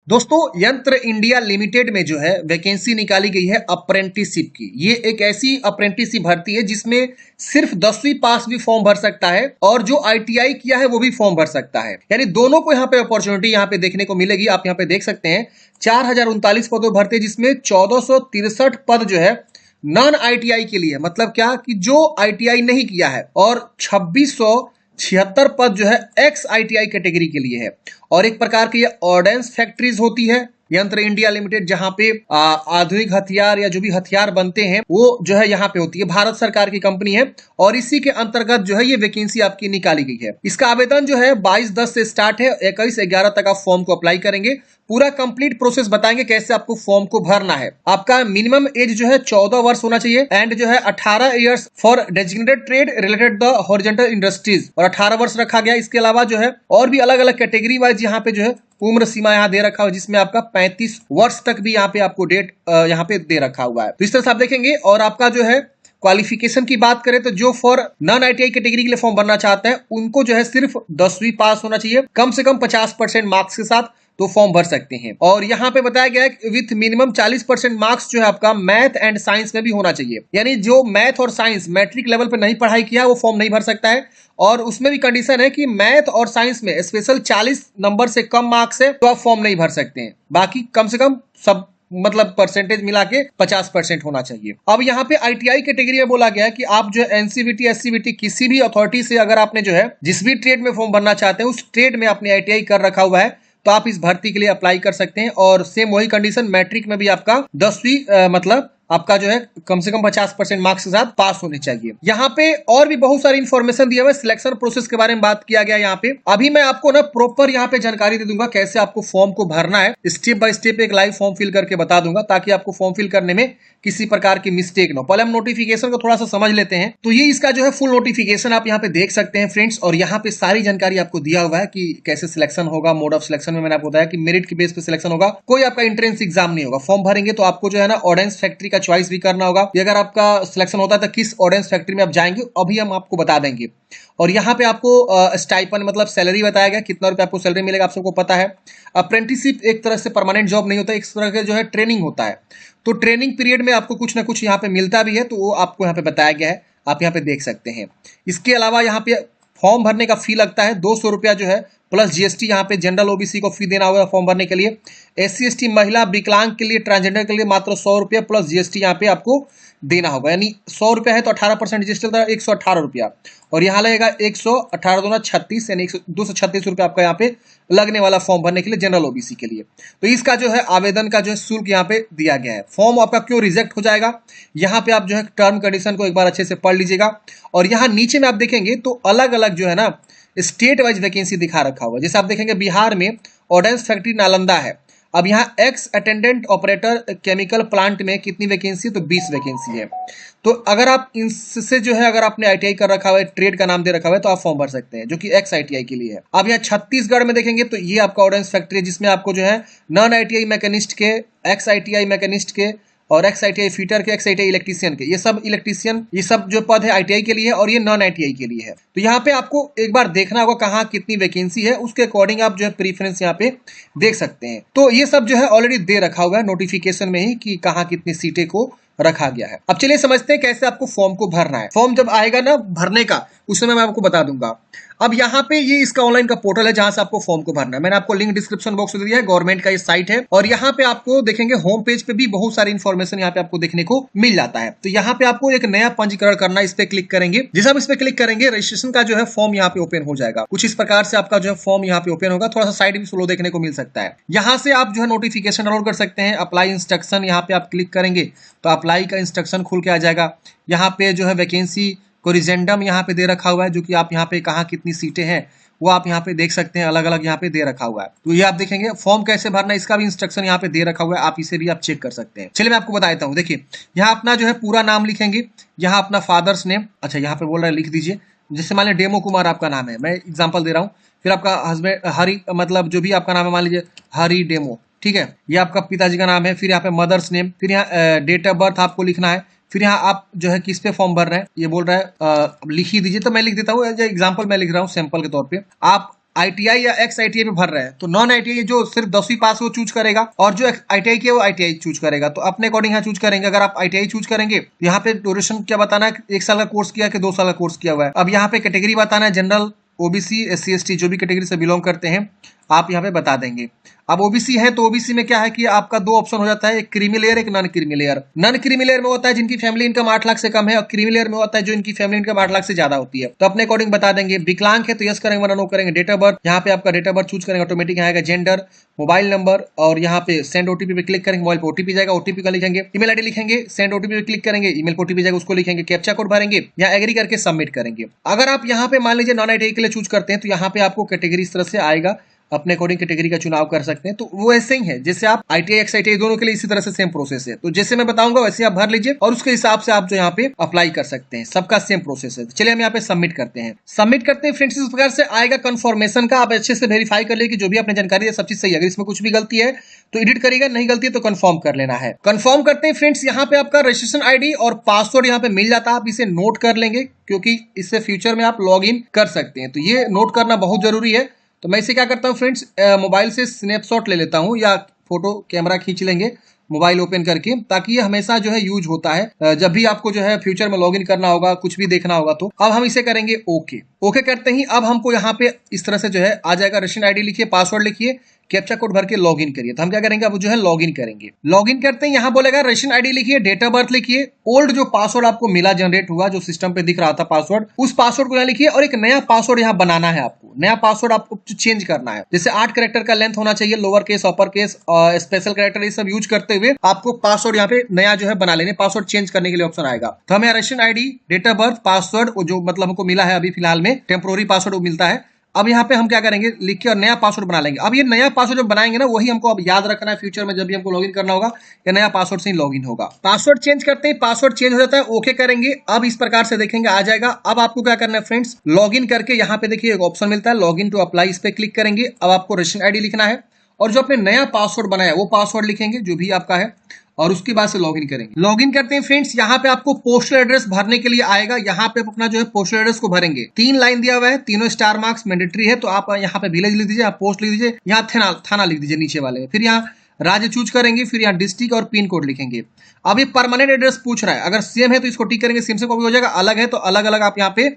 दोस्तों यंत्र India limited में जो है वैकेंसी निकाली गई है अप्रेंटिसशिप की। ये एक ऐसी अप्रेंटिसशिप भर्ती है जिसमें सिर्फ 10वीं पास भी फॉर्म भर सकता है और जो आईटीआई किया है वो भी फॉर्म भर सकता है। यानी दोनों को यहाँ पे अपॉर्चुनिटी यहाँ पे देखने को मिलेगी। आप यहाँ पे देख सकते हैं 4039 पदों भरते हैं जिसमें 1463 पद जो है नॉन आईटीआई के लिए, मतलब क्या कि जो आईटीआई नहीं किया है, और 2676 पद जो है एक्स आईटीआई कैटेगरी के लिए है। और एक प्रकार की ये ऑर्डेंस फैक्ट्रीज होती है यंत्र इंडिया लिमिटेड, जहां पे आधुनिक हथियार या जो भी हथियार बनते हैं वो जो है यहाँ पे होती है। भारत सरकार की कंपनी है और इसी के अंतर्गत जो है ये वैकेंसी आपकी निकाली गई है। इसका आवेदन जो है 22/10 से स्टार्ट है, 21/11 तक आप फॉर्म को अप्लाई करेंगे। पूरा कंप्लीट प्रोसेस बताएंगे कैसे आपको फॉर्म को भरना है। आपका मिनिमम एज जो है 14 वर्ष होना चाहिए एंड जो है 18 years for designated trade related the horizontal industries, और 18 वर्ष रखा गया। इसके अलावा जो है और भी अलग अलग कैटेगरी वाइज यहाँ पे जो है उम्र सीमा यहाँ दे रखा हुआ, जिसमें आपका 35 वर्ष तक भी यहाँ पे आपको डेट यहाँ पे दे रखा हुआ है। तो इस तरह से आप देखेंगे। और आपका जो है क्वालिफिकेशन की बात करें तो जो फॉर नॉन आईटीआई कैटेगरी के लिए फॉर्म भरना चाहते हैं उनको जो है सिर्फ 10वीं पास होना चाहिए, कम से कम 50% मार्क्स के साथ तो फॉर्म भर सकते हैं। और यहाँ पे बताया गया है विथ मिनिमम 40% मार्क्स जो है आपका मैथ एंड साइंस में भी होना चाहिए। यानी जो मैथ और साइंस मैट्रिक लेवल पे नहीं पढ़ाई किया वो फॉर्म नहीं भर सकता है। और उसमें भी कंडीशन है कि मैथ और साइंस में स्पेशल 40 नंबर से कम मार्क्स है तो आप फॉर्म नहीं भर सकते हैं। बाकी कम से कम सब मतलब परसेंटेज मिला के 50% होना चाहिए। अब यहाँ पे आईटीआई कैटेगरी में बोला गया है कि आप जो है एनसीवीटी एससीवीटी किसी भी अथॉरिटी से अगर आपने जो है जिस भी ट्रेड में फॉर्म भरना चाहते हैं उस ट्रेड में आपने आईटीआई कर रखा हुआ है तो आप इस भर्ती के लिए अप्लाई कर सकते हैं। और सेम वही कंडीशन मैट्रिक में भी आपका 10वीं मतलब आपका जो है कम से कम 50% मार्क्स के साथ पास होने चाहिए। यहाँ पे और भी बहुत सारी इंफॉर्मेशन दिया हुआ है। सिलेक्शन प्रोसेस के बारे में बात किया गया यहाँ पे। अभी मैं आपको ना प्रॉपर यहाँ पे जानकारी दे दूंगा कैसे आपको फॉर्म को भरना है। स्टेप बाय स्टेप एक लाइव फॉर्म फिल करके बता दूंगा ताकि आपको फॉर्म फिल करने में किसी प्रकार की मिस्टेक ना हो। पहले हम नोटिफिकेशन को थोड़ा सा समझ लेते हैं। तो ये इसका जो है फुल नोटिफिकेशन आप यहाँ पे देख सकते हैं फ्रेंड्स। और यहाँ पे सारी जानकारी आपको दिया हुआ है कि कैसे सिलेक्शन होगा। मोड ऑफ सिलेक्शन में मैंने आपको बताया कि मेरिट के बेस पे सिलेक्शन होगा, कोई आपका एंट्रेंस एग्जाम नहीं होगा। फॉर्म भरेंगे तो आपको जो है ना ऑर्डेंस फैक्ट्री का चॉइस भी करना होगा कि अगर आपका सिलेक्शन होता है तो किस ऑर्डेंस फैक्ट्री में आप जाएंगे, अभी हम आपको बता देंगे। और यहाँ पे आपको स्टाइपन मतलब सैलरी बताया गया, कितना रुपए आपको सैलरी मिलेगा आप सबको पता है। अप्रेंटिसशिप एक तरह से परमानेंट जॉब नहीं होता, एक तरह का जो है ट्रेनिंग होता है। तो ट्रेनिंग पीरियड में आपको कुछ ना कुछ यहाँ पे मिलता भी है, तो वो आपको यहाँ पे बताया गया है, आप यहाँ पे देख सकते हैं। इसके अलावा यहाँ पे फॉर्म भरने का फी लगता है 200 रुपया जो है प्लस जीएसटी। यहाँ पे जनरल ओबीसी को फी देना होगा फॉर्म भरने के लिए। एससी एसटी महिला विकलांग के लिए ट्रांसजेंडर के लिए मात्र 100 रुपया प्लस जीएसटी यहाँ पे आपको देना होगा। यानी 100 रुपया है तो 18% जीएसटी होता है 118 रुपया। और यहाँ लगेगा 118 दूना 36 यानी 236 रुपया आपका यहाँ पे लगने वाला फॉर्म भरने के लिए जनरल ओबीसी के लिए। तो इसका जो है आवेदन का जो है शुल्क यहाँ पे दिया गया है। फॉर्म आपका क्यों रिजेक्ट हो जाएगा, यहाँ पे आप जो है टर्म कंडीशन को एक बार अच्छे से पढ़ लीजिएगा। और यहाँ नीचे में आप देखेंगे तो अलग अलग जो है ना स्टेट वाइज वैकेंसी दिखा रखा हुआ है। जैसे आप देखेंगे बिहार में ऑर्डेंस फैक्ट्री नालंदा है। अब यहाँ x attendant operator chemical plant में कितनी वैकेंसी है तो 20 वैकेंसी है। तो अगर आप इनसे जो है अगर आपने आईटीआई कर रखा हुआ है, ट्रेड का नाम दे रखा हुआ है, तो आप फॉर्म भर सकते हैं जो कि एक्स आईटीआई के लिए है। अब यहाँ छत्तीसगढ़ में देखेंगे तो ये आपका ऑर्डेंस फैक्ट्री है जिसमें आपको जो है नॉन आईटीआई मैकेनिस्ट के, एक्स आईटीआई मैकेनिस्ट के और एक्स आईटीआई फीटर के, एक्स आईटीआई इलेक्ट्रीशियन के, ये सब इलेक्ट्रीशियन ये सब जो पद है आईटीआई के लिए है और ये नॉन आईटीआई के लिए है। तो यहाँ पे आपको एक बार देखना होगा कहाँ कितनी वैकेंसी है, उसके अकॉर्डिंग आप जो है प्रीफरेंस यहाँ पे देख सकते हैं। तो ये सब जो है ऑलरेडी दे रखा हुआ है नोटिफिकेशन में ही कि कहाँ कितनी सीटें को रखा गया है। अब चलिए समझते हैं कैसे आपको फॉर्म को भरना है। फॉर्म जब आएगा ना भरने का उस समय मैं आपको बता दूंगा। अब यहाँ पे ये इसका ऑनलाइन का पोर्टल है जहां से आपको फॉर्म को भरना है। मैंने आपको लिंक डिस्क्रिप्शन बॉक्स में दिया है, गवर्नमेंट का ये साइट है। और यहाँ पे आपको देखेंगे होम पेज पे भी बहुत सारी इन्फॉर्मेशन यहाँ पे आपको देखने को मिल जाता है। तो यहाँ पे आपको एक नया पंजीकरण करना है, इस पे क्लिक करेंगे। जैसे आप इस पे क्लिक करेंगे रजिस्ट्रेशन का जो है फॉर्म यहाँ पे ओपन हो जाएगा। कुछ इस प्रकार से आपका जो है फॉर्म यहाँ पे ओपन होगा। थोड़ा सा साइड भी स्लो देखने को मिल सकता है। यहाँ से आप जो है नोटिफिकेशन डाउनलोड कर सकते हैं। अप्लाई इंस्ट्रक्शन यहाँ पे आप क्लिक करेंगे तो अप्लाई का इंस्ट्रक्शन खुल के आ जाएगा। यहाँ पे जो है वैकेंसी कोरिजेंडम यहाँ पे दे रखा हुआ है जो कि आप यहाँ पे कहाँ कितनी सीटें हैं वो आप यहाँ पे देख सकते हैं, अलग अलग यहाँ पे दे रखा हुआ है। तो ये आप देखेंगे फॉर्म कैसे भरना है इसका भी इंस्ट्रक्शन यहाँ पे दे रखा हुआ है, आप इसे भी आप चेक कर सकते हैं। चलिए मैं आपको बता देता हूँ। देखिए यहाँ अपना जो है पूरा नाम लिखेंगे, यहाँ अपना फादर्स नेम, अच्छा यहाँ पे बोल रहा है लिख दीजिए। जैसे मान लीजिए डेमो कुमार आपका नाम है, मैं एग्जाम्पल दे रहा हूँ। फिर आपका हस्बैंड हरी मतलब जो भी आपका नाम है मान लीजिए हरी डेमो, ठीक है। ये आपका पिताजी का नाम है। फिर यहाँ पे मदर्स नेम, फिर यहाँ डेट ऑफ बर्थ आपको लिखना है। फिर यहाँ आप जो है किस पे फॉर्म भर रहे हैं ये बोल रहा है लिख ही दीजिए। तो मैं लिख देता हूँ, एग्जाम्पल मैं लिख रहा हूँ सैंपल के तौर पे। आप ITI या एक्स ITI पे भर रहे हैं तो नॉन ITI जो सिर्फ 10वीं पास वो चूज करेगा, और जो ITI किया वो ITI चूज करेगा। तो अपने अकॉर्डिंग यहाँ चूज करेंगे। अगर आप ITI चूज करेंगे तो यहाँ पे ड्यूरेशन क्या बताना है, 1 साल का कोर्स किया कि 2 साल का कोर्स किया हुआ है। अब यहाँ पे कैटेगरी बताना है, जनरल, OBC, SC ST जो भी कैटेगरी से बिलोंग करते हैं आप यहाँ पे बता देंगे। अब OBC है तो OBC में क्या है कि आपका 2 ऑप्शन हो जाता है, एक क्रीमी लेयर, एक non creamy layer. Non creamy layer में होता है जिनकी फैमिली इनकम 8 लाख से कम है, और क्रीमी लेयर में होता है जो इनकी फैमिली इनकम 8 लाख से ज्यादा होती है। तो अपने अकॉर्डिंग बता देंगे। विकलांग है तो यस करेंगे वरना नो करेंगे। डेट ऑफ बर्थ, यहाँ पे आपका डेट ऑफ बर्थ चूज करेंगे, ऑटोमेटिक आएगा। जेंडर, मोबाइल नंबर, और यहाँ पे सेंड OTP पे क्लिक करेंगे, मोबाइल पे OTP जाएगा, OTP का लिखेंगे। ईमेल ID लिखेंगे, सेंड OTP पे क्लिक करेंगे, ईमेल पे OTP जाएगा, उसको लिखेंगे। कैप्चा कोड भरेंगे या एग्री करके सबमिट करेंगे। अगर आप यहाँ पे मान लीजिए नॉन ITI के लिए चूज करते हैं तो यहाँ पे आपको कैटेगरी इस तरह से आएगा, अपने अकॉर्डिंग कैटेगरी का चुनाव कर सकते हैं। तो वो ऐसे ही है जैसे आप ITI एक्स ITI दोनों के लिए इसी तरह से सेम प्रोसेस है। तो जैसे मैं बताऊंगा वैसे आप भर लीजिए और उसके हिसाब से आप जो यहाँ पे अप्लाई कर सकते हैं। सबका सेम प्रोसेस है। चलिए हम यहाँ पे सबमिट करते हैं। सबमिट करते हैं फ्रेंड्स, इस प्रकार से आएगा कंफर्मेशन का। आप अच्छे से वेरीफाई कर लीजिए कि जो भी आपने जानकारी है सब चीज सही है। अगर इसमें कुछ भी गलती है तो एडिट करिएगा, नहीं गलती है तो कंफर्म कर लेना है। कंफर्म करते हैं फ्रेंड्स, यहाँ पे आपका रजिस्ट्रेशन ID और पासवर्ड यहाँ पे मिल जाता है। आप इसे नोट कर लेंगे क्योंकि इससे फ्यूचर में आप लॉग इन कर सकते हैं। तो ये नोट करना बहुत जरूरी है। तो मैं इसे क्या करता हूँ फ्रेंड्स, मोबाइल से स्नैपशॉट ले लेता हूँ या फोटो कैमरा खींच लेंगे मोबाइल ओपन करके, ताकि ये हमेशा जो है यूज होता है जब भी आपको जो है फ्यूचर में लॉगिन करना होगा, कुछ भी देखना होगा। तो अब हम इसे करेंगे ओके। ओके करते ही अब हमको यहाँ पे इस तरह से जो है आ जाएगा। रजिस्ट्रेशन ID लिखिए, पासवर्ड लिखिए, कैप्चा कोड भर के लॉगिन करिए। तो हम क्या करेंगे, अब जो है लॉगिन करेंगे। लॉगिन करते हैं, यहाँ बोलेगा रजिस्ट्रेशन ID लिखिए, डेट ऑफ बर्थ लिखिए, ओल्ड जो पासवर्ड आपको मिला जनरेट हुआ जो सिस्टम पे दिख रहा था पासवर्ड, उस पासवर्ड को यहाँ लिखिए, और एक नया पासवर्ड यहाँ बनाना है आपको। नया पासवर्ड आपको चेंज करना है। जैसे 8 कैरेक्टर का लेंथ होना चाहिए, lower case, upper case, special character, ये सब यूज करते हुए आपको पासवर्ड यहाँ पे नया जो है बना लेने। पासवर्ड चेंज करने के लिए ऑप्शन आएगा। तो हमें registration ID, date of birth, password जो मतलब हमको मिला है अभी फिलहाल में, टेम्पोररी पासवर्ड मिलता है। अब यहाँ पे हम क्या करेंगे, लिख के और नया पासवर्ड बना लेंगे। अब ये नया पासवर्ड जब बनाएंगे ना, वही हमको अब याद रखना है फ्यूचर में जब भी हमको लॉगिन करना होगा, या नया पासवर्ड से ही लॉगिन होगा। पासवर्ड चेंज करते हैं, पासवर्ड चेंज हो जाता है, ओके करेंगे। अब इस प्रकार से देखेंगे आ जाएगा। अब आपको क्या करना है फ्रेंड्स, लॉगिन करके यहाँ पे देखिए एक ऑप्शन मिलता है लॉगिन टू अप्लाई, इस पे क्लिक करेंगे। अब आपको रजिस्ट्रेशन ID लिखना है और जो आपने नया पासवर्ड बनाया वो पासवर्ड लिखेंगे जो भी आपका है, और उसके बाद से लॉगिन करेंगे। लॉगिन करते हैं फ्रेंड्स, यहाँ पे आपको पोस्टल एड्रेस भरने के लिए आएगा। यहाँ पे आप अपना जो है पोस्टल एड्रेस को भरेंगे। 3 लाइन दिया हुआ है, तीनों स्टार मार्क्स मैंडेटरी है। तो आप यहाँ पे विलेज लिख दीजिए, आप पोस्ट लिख दीजिए, यहाँ थाना लिख दीजिए नीचे वाले। फिर यहाँ राज्य चूज करेंगे, फिर यहाँ डिस्ट्रिक्ट और पिन कोड लिखेंगे। अब ये परमानेंट एड्रेस पूछ रहा है, अगर सेम है तो इसको टिक करेंगे, सेम से कॉपी हो जाएगा। अलग है तो अलग अलग आप यहाँ पे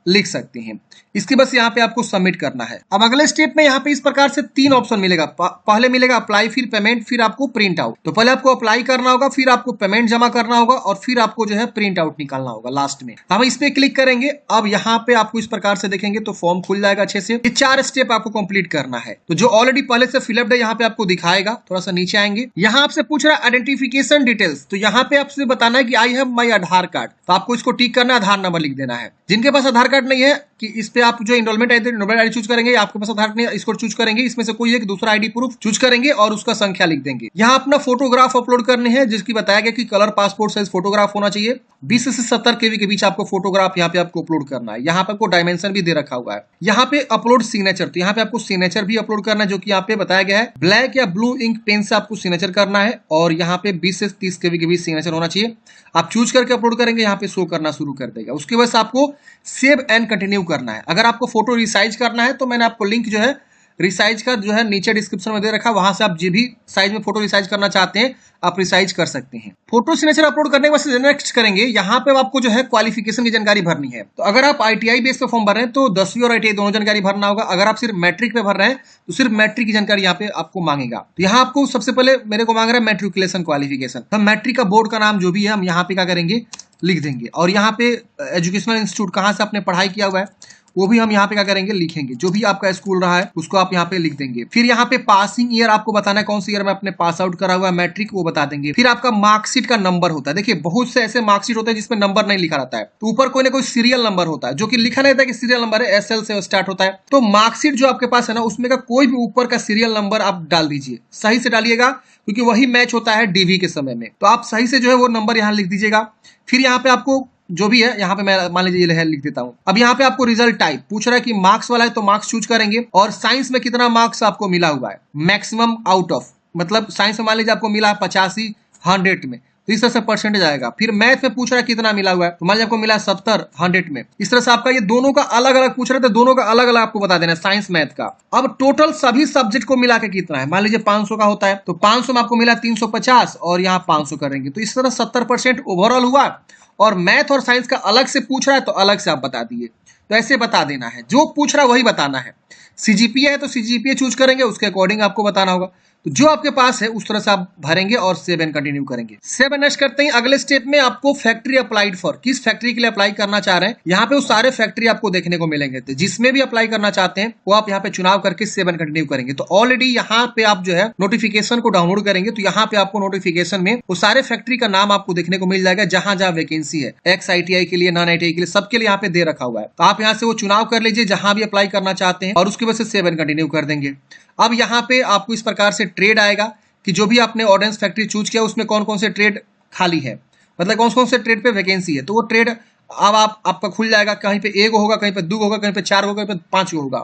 लिख सकते हैं। इसके बस यहाँ पे आपको सबमिट करना है। अब अगले स्टेप में यहाँ पे इस प्रकार से 3 ऑप्शन मिलेगा। पहले मिलेगा अप्लाई, फिर पेमेंट, फिर आपको प्रिंट आउट। तो पहले आपको अप्लाई करना होगा, फिर आपको पेमेंट जमा करना होगा, और फिर आपको जो है प्रिंट आउट निकालना होगा लास्ट में। हम इस पे क्लिक करेंगे। अब यहाँ पे आपको इस प्रकार से देखेंगे तो फॉर्म खुल जाएगा अच्छे से। ये 4 स्टेप आपको कंप्लीट करना है। तो जो ऑलरेडी पहले से फिलअप है यहाँ पे आपको दिखाएगा। थोड़ा सा नीचे आएंगे, यहाँ आपसे पूछ रहा है आइडेंटिफिकेशन डिटेल्स। तो यहाँ पे आपसे बताना है कि I have my Aadhaar card. तो आपको इसको टिक करना है, आधार नंबर लिख देना है। जिनके पास आधार कार्ड नहीं है कि इस पे आप जो इनरोलमेंट ID चूज करेंगे, आपके पास आधार नहीं, इसको चूज करेंगे। इसमें से कोई एक दूसरा ID प्रूफ चूज करेंगे और उसका संख्या लिख देंगे। यहाँ अपना फोटोग्राफ अपलोड करने हैं, जिसकी बताया गया कि कलर पासपोर्ट साइज फोटोग्राफ होना चाहिए। 20 से 70 KB के बीच आपको फोटोग्राफ यहाँ पे आपको अपलोड करना है। यहाँ पे आपको डायमेंशन भी दे रखा हुआ है। यहाँ पे अपलोड सिग्नेचर, तो यहाँ पे आपको सिग्नेचर भी अपलोड करना है, जो कि यहाँ पे बताया गया है ब्लैक या ब्लू इंक पेन से आपको सिग्नेचर करना है। और यहाँ पे 20 से 30 KB के बीच सिग्नेचर होना चाहिए। आप चूज करके अपलोड करेंगे, यहाँ पे शो करना शुरू कर देगा। उसके बाद आपको सेव एंड कंटिन्यू करना है। अगर आपको फोटो रिसाइज करना है तो मैंने आपको लिंक जो है रिसाइज का जो है नीचे डिस्क्रिप्शन में दे रखा है, वहां से आप जो भी साइज में फोटो रिसाइज करना चाहते हैं आप रिसाइज कर सकते हैं। फोटो सिग्नेचर अपलोड करने के बाद नेक्स्ट करेंगे। यहाँ पे आपको जो है क्वालिफिकेशन की जानकारी भरनी है। तो अगर आप ITI बेस पे फॉर्म भर रहे हैं तो 10वीं और ITI दोनों जानकारी भरना होगा। अगर आप सिर्फ मैट्रिक पे भर रहे हैं तो सिर्फ मैट्रिक की जानकारी यहाँ पे आपको मांगेगा। तो यहाँ आपको सबसे पहले मेरे को मांग रहा है मैट्रिकुलेशन क्वालिफिकेशन। हम मैट्रिक का बोर्ड का नाम जो भी है हम यहाँ पे क्या करेंगे, लिख देंगे। और यहाँ पे एजुकेशनल इंस्टीट्यूट कहाँ से आपने पढ़ाई किया हुआ है वो भी हम यहाँ पे क्या करेंगे, लिखेंगे। जो भी आपका स्कूल रहा है उसको आप यहाँ पे लिख देंगे। फिर यहाँ पे पासिंग ईयर आपको बताना है, कौन सी ईयर में आपने पास आउट करा हुआ है मैट्रिक, वो बता देंगे। फिर आपका मार्कशीट का नंबर होता है। देखिए बहुत से ऐसे मार्कशीट होते हैं जिसमें नंबर नहीं लिखा रहता है, तो ऊपर कोई ना कोई सीरियल नंबर होता है, जो कि लिखा नहीं रहता कि सीरियल नंबर है, SL से स्टार्ट होता है। तो मार्कशीट जो आपके पास है ना, उसमें का कोई भी ऊपर का सीरियल नंबर आप डाल दीजिए, सही से डालिएगा, क्योंकि वही मैच होता है DV के समय में। तो आप सही से जो है वो नंबर यहाँ लिख दीजिएगा। फिर यहाँ पे आपको जो भी है, यहाँ पे मैं मान लीजिए ये लिख देता हूँ। अब यहाँ पे आपको रिजल्ट टाइप पूछ रहा है कि मार्क्स वाला है तो मार्क्स चूज करेंगे। और साइंस में कितना मार्क्स आपको मिला हुआ है, मैक्सिमम आउट ऑफ, मतलब साइंस में मान लीजिए आपको मिला है 85 100 में, तो इस तरह से परसेंटेज आएगा। फिर मैथ में पूछ रहा है कितना मिला हुआ है, तो मान लीजिए आपको मिला 70 100 में। इस तरह से आपका ये दोनों का अलग अलग पूछ रहे थे, दोनों का अलग अलग आपको बता देना है साइंस मैथ का। अब टोटल सभी सब्जेक्ट को मिला के कितना है, मान लीजिए 500 का होता है, तो 500 में आपको मिला 350 और यहाँ 500 करेंगे, तो इस तरह 70% ओवरऑल हुआ। और मैथ और साइंस का अलग से पूछ रहा है तो अलग से आप बता दिए, तो ऐसे बता देना है, जो पूछ रहा है वही बताना है। सीजीपीए है तो सीजीपीए चूज करेंगे, उसके अकॉर्डिंग आपको बताना होगा। तो जो आपके पास है उस तरह से आप भरेंगे और सेव एंड कंटिन्यू करेंगे। सेव एंड नेक्स्ट करते हैं। अगले स्टेप में आपको फैक्ट्री अप्लाइड फॉर, किस फैक्ट्री के लिए अप्लाई करना चाह रहे हैं, यहाँ पे वो सारे फैक्ट्री आपको देखने को मिलेंगे। तो जिसमें भी अप्लाई करना चाहते हैं वो आप यहाँ पे चुनाव करके सेव एंड कंटिन्यू करेंगे। तो ऑलरेडी यहाँ पे आप जो है नोटिफिकेशन को डाउनलोड करेंगे, तो यहाँ पे आपको नोटिफिकेशन में वो सारे फैक्ट्री का नाम आपको देखने को मिल जाएगा, जहां जहां वैकेंसी है, एक्स ITI के लिए, नॉन ITI के लिए, सबके लिए यहाँ पे दे रखा हुआ है। तो आप यहाँ से वो चुनाव कर लीजिए जहां भी अप्लाई करना चाहते हैं और उसकी वजह से सेव एंड कंटिन्यू कर देंगे। अब यहाँ पे आपको इस प्रकार से ट्रेड आएगा कि जो भी आपने ऑर्डिनेंस फैक्ट्री चूज किया उसमें कौन कौन से ट्रेड खाली है, मतलब कौन कौन से ट्रेड पे वैकेंसी है। तो वो ट्रेड अब आपका खुल जाएगा, कहीं पे एक होगा, कहीं पे दो होगा, कहीं पे 4 होगा, कहीं पे 5 होगा,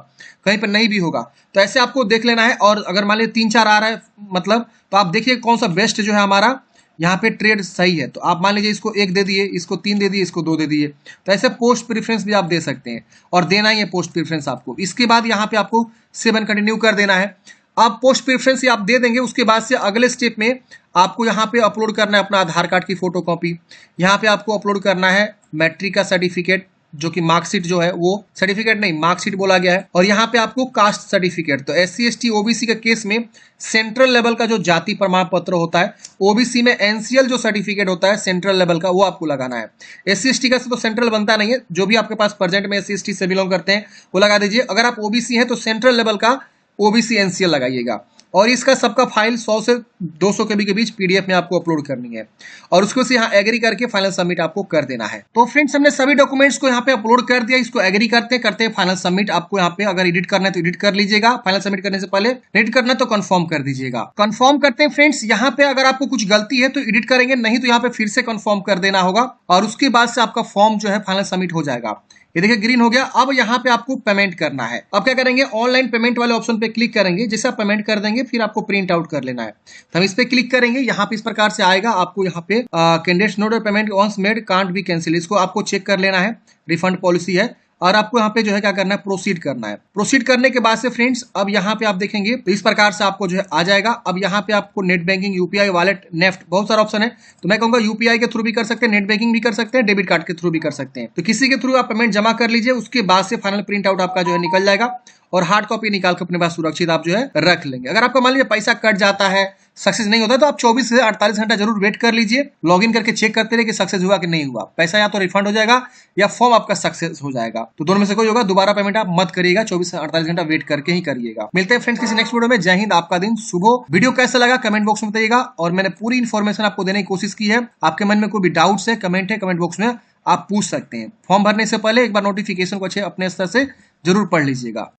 कहीं पे नहीं भी होगा। तो ऐसे आपको देख लेना है। और अगर मान लीजिए 3-4 आ रहा है मतलब, तो आप देखिए कौन सा बेस्ट जो है हमारा यहाँ पे ट्रेड सही है। तो आप मान लीजिए इसको 1 दे दिए, इसको 3 दे दिए, इसको 2 दे दिए। तो ऐसे पोस्ट प्रेफरेंस भी आप दे सकते हैं और देना ही है पोस्ट प्रेफरेंस आपको। इसके बाद यहाँ पे आपको सेव एंड कंटिन्यू कर देना है। आप पोस्ट प्रेफरेंस आप दे देंगे, उसके बाद से अगले स्टेप में आपको यहाँ पे अपलोड करना है अपना आधार कार्ड की फोटो कॉपी। यहाँ पे आपको अपलोड करना है मैट्रिक का सर्टिफिकेट, जो कि मार्कशीट जो है वो सर्टिफिकेट नहीं मार्कशीट बोला गया है। और यहाँ पे आपको कास्ट सर्टिफिकेट, तो SC ST OBC के केस में सेंट्रल लेवल का जो जाति प्रमाण पत्र होता है, OBC में NCL जो सर्टिफिकेट होता है सेंट्रल लेवल का, वो आपको लगाना है। SC ST का तो सेंट्रल बनता नहीं है, जो भी आपके पास प्रेजेंट में SC ST से बिलोंग करते हैं वो लगा दीजिए। अगर आप OBC हैं तो सेंट्रल लेवल का OBC NCL लगाइएगा। और इसका सबका फाइल 100 से 200 KB के बीच PDF में आपको अपलोड करनी है और उसको से यहाँ एग्री करके फाइनल सबमिट आपको कर देना है। तो फ्रेंड्स हमने सभी डॉक्यूमेंट्स को यहाँ पे अपलोड कर दिया, इसको एग्री करते हैं फाइनल सबमिट। आपको यहाँ पे अगर एडिट करना है तो एडिट कर लीजिएगा, फाइनल सबमिट करने से पहले एडिट करना है तो कंफर्म कर दीजिएगा। कंफर्म करते हैं फ्रेंड्स। यहाँ पे अगर आपको कुछ गलती है तो एडिट करेंगे, नहीं तो यहाँ पे फिर से कंफर्म कर देना होगा और उसके बाद से आपका फॉर्म जो है फाइनल सबमिट हो जाएगा। ये देखिए ग्रीन हो गया। अब यहाँ पे आपको पेमेंट करना है। अब क्या करेंगे, ऑनलाइन पेमेंट वाले ऑप्शन पे क्लिक करेंगे। जैसे आप पेमेंट कर देंगे फिर आपको प्रिंट आउट कर लेना है। तो हम इस पे क्लिक करेंगे, यहाँ पे इस प्रकार से आएगा। आपको यहाँ पे candidates note payment once made can't be cancel, इसको आपको चेक कर लेना है, रिफंड पॉलिसी है। और आपको यहाँ पे जो है क्या करना है, प्रोसीड करना है। प्रोसीड करने के बाद से फ्रेंड्स अब यहाँ पे आप देखेंगे तो इस प्रकार से आपको जो है आ जाएगा। अब यहाँ पे आपको net banking, UPI, wallet, NEFT, बहुत सारा ऑप्शन है। तो मैं कहूंगा UPI के थ्रू भी कर सकते हैं, नेट बैंकिंग भी कर सकते हैं, डेबिट कार्ड के थ्रू भी कर सकते हैं। तो किसी के थ्रू आप पेमेंट जमा कर लीजिए, उसके बाद से फाइनल प्रिंट आउट आपका जो है निकल जाएगा और हार्ड कॉपी निकाल कर अपने पास सुरक्षित आप जो है रख लेंगे। अगर आपका मान लीजिए पैसा कट जाता है, सक्सेस नहीं होता है, तो आप 24 से 48 घंटा जरूर वेट कर लीजिए। लॉगिन करके चेक करते रहे कि सक्सेस हुआ कि नहीं हुआ। पैसा या तो रिफंड हो जाएगा या फॉर्म आपका सक्सेस हो जाएगा, तो दोनों में से कोई होगा। दोबारा पेमेंट आप मत करिएगा, 24 से 48 घंटा वेट करके ही करिएगा। मिलते हैं फ्रेंड्स किसी नेक्स्ट वीडियो में। जय हिंद, आपका दिन शुभ हो। वीडियो कैसा लगा कमेंट बॉक्स में बताइएगा और मैंने पूरी इन्फॉर्मेशन आपको देने की कोशिश की है। आपके मन में कोई भी डाउट्स है, कमेंट है, कमेंट बॉक्स में आप पूछ सकते हैं। फॉर्म भरने से पहले एक बार नोटिफिकेशन को अच्छे अपने स्तर से जरूर पढ़ लीजिएगा।